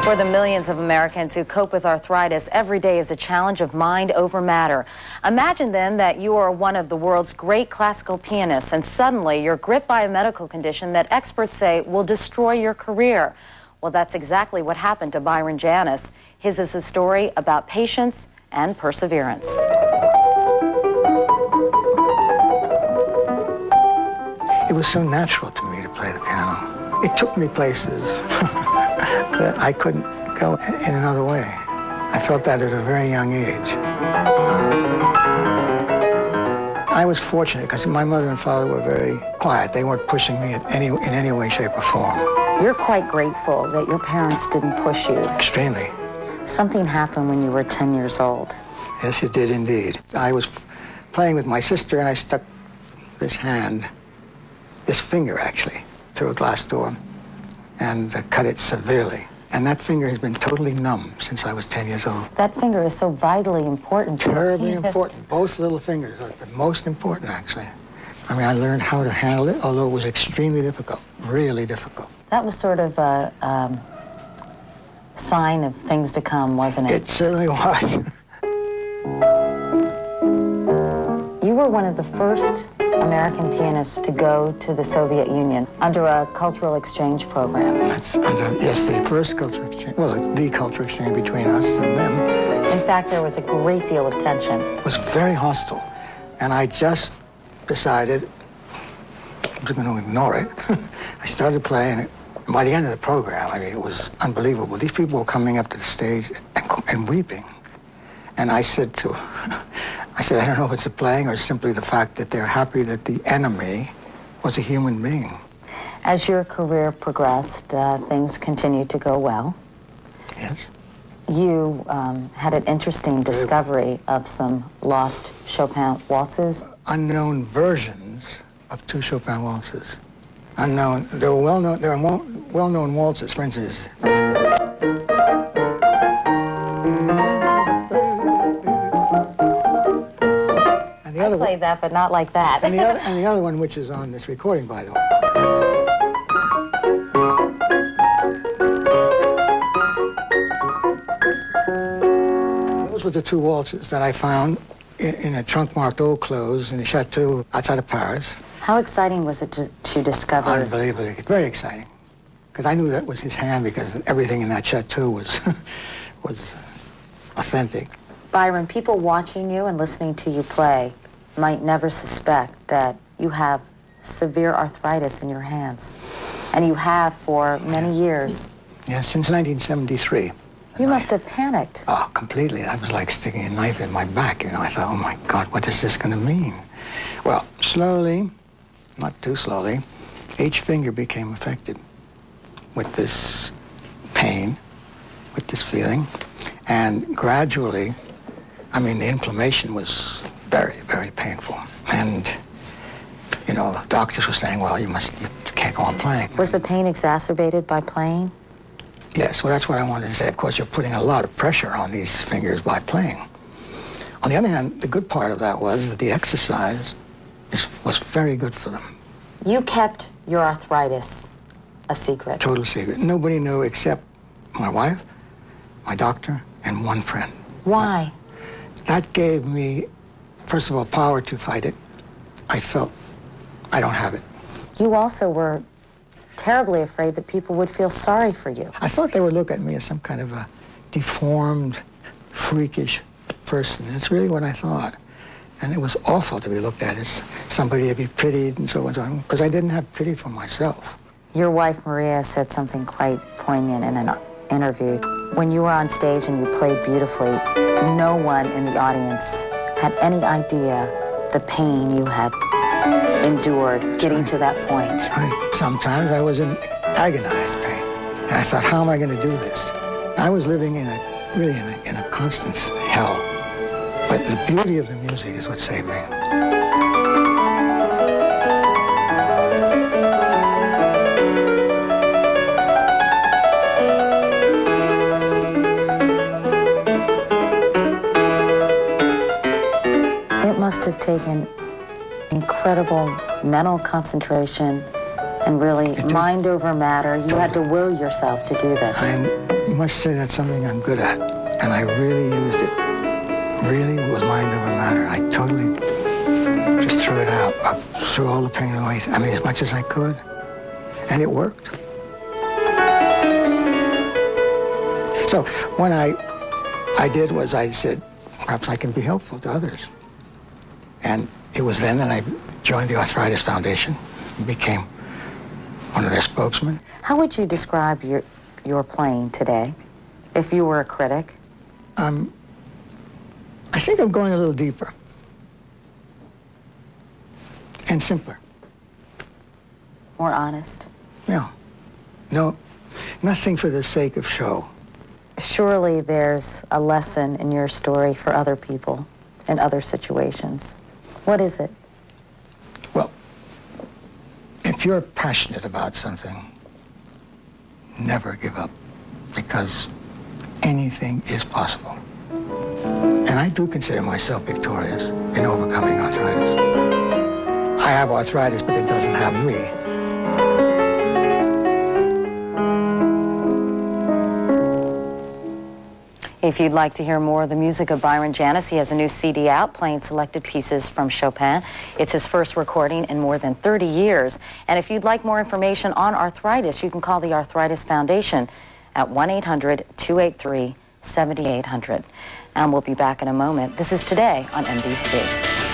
For the millions of Americans who cope with arthritis, every day is a challenge of mind over matter. Imagine then that you are one of the world's great classical pianists and suddenly you're gripped by a medical condition that experts say will destroy your career. Well, that's exactly what happened to Byron Janis. His is a story about patience and perseverance. It was so natural to me to play the piano. It took me places that I couldn't go in another way. I felt that at a very young age. I was fortunate because my mother and father were very quiet. They weren't pushing me in any way, shape, or form. You're quite grateful that your parents didn't push you. Extremely. Something happened when you were 10 years old. Yes, it did indeed. I was playing with my sister and I stuck this finger actually, through a glass door and cut it severely. And that finger has been totally numb since I was 10 years old. That finger is so vitally important to Terribly important. Both little fingers are the most important, actually. I mean, I learned how to handle it, although it was extremely difficult, really difficult. That was sort of a sign of things to come, wasn't it? It certainly was. You were one of the first American pianists to go to the Soviet Union under a cultural exchange program. That's yes, the first cultural exchange, well, the cultural exchange between us and them. In fact, there was a great deal of tension. It was very hostile, and I just decided I was going to ignore it. I started playing it. By the end of the program, I mean, it was unbelievable. These people were coming up to the stage and weeping. And I said, I don't know if it's the playing or simply the fact that they're happy that the enemy was a human being. As your career progressed, things continued to go well. Yes. You had an interesting discovery of some lost Chopin waltzes. Unknown versions of two Chopin waltzes. Unknown. There are well-known waltzes, for instance. I played that, but not like that. and the other one, which is on this recording, by the way. Those were the two waltzes that I found in a trunk marked old clothes in a chateau outside of Paris. How exciting was it to discover? Unbelievably, very exciting. Because I knew that was his hand because everything in that chateau was authentic. Byron, people watching you and listening to you play might never suspect that you have severe arthritis in your hands. And you have for many years. Yes, since 1973. You must have panicked. Oh, completely. I was like sticking a knife in my back, you know. I thought, oh my God, what is this going to mean? Well, slowly, not too slowly, each finger became affected with this pain, with this feeling. And gradually, I mean, the inflammation was very, very painful. And, you know, doctors were saying, well, you can't go on playing. Was the pain exacerbated by playing? Yes, well, that's what I wanted to say. Of course, you're putting a lot of pressure on these fingers by playing. On the other hand, the good part of that was that the exercise was very good for them. You kept your arthritis a secret. Total secret. Nobody knew except my wife, my doctor, and one friend. Why? That gave me, first of all, power to fight it. I felt I don't have it. You also were terribly afraid that people would feel sorry for you. I thought they would look at me as some kind of a deformed, freakish person. That's really what I thought. And it was awful to be looked at as somebody to be pitied and so on, because I didn't have pity for myself. Your wife, Maria, said something quite poignant in an interview. When you were on stage and you played beautifully, no one in the audience had any idea the pain you had endured getting to that point. That's right. Sometimes I was in agonized pain, and I thought, how am I going to do this? I was living in a constant hell. But the beauty of the music is what saved me. It must have taken incredible mental concentration and really mind over matter. You had to will yourself to do this. I must say that's something I'm good at, and I really used it. Really was mind over matter. I totally just threw it out. I threw all the pain away. I mean, as much as I could, and it worked. So when I did was I said, perhaps I can be helpful to others. And it was then that I joined the Arthritis Foundation and became one of their spokesmen. How would you describe your playing today, if you were a critic? I think I'm going a little deeper and simpler. More honest? Yeah. No, nothing for the sake of show. Surely there's a lesson in your story for other people in other situations. What is it? Well, if you're passionate about something, never give up, because anything is possible. And I do consider myself victorious in overcoming arthritis. I have arthritis, but it doesn't have me. If you'd like to hear more of the music of Byron Janis, he has a new CD out playing selected pieces from Chopin. It's his first recording in more than 30 years. And if you'd like more information on arthritis, you can call the Arthritis Foundation at 1-800-283-7800. And we'll be back in a moment. This is Today on NBC.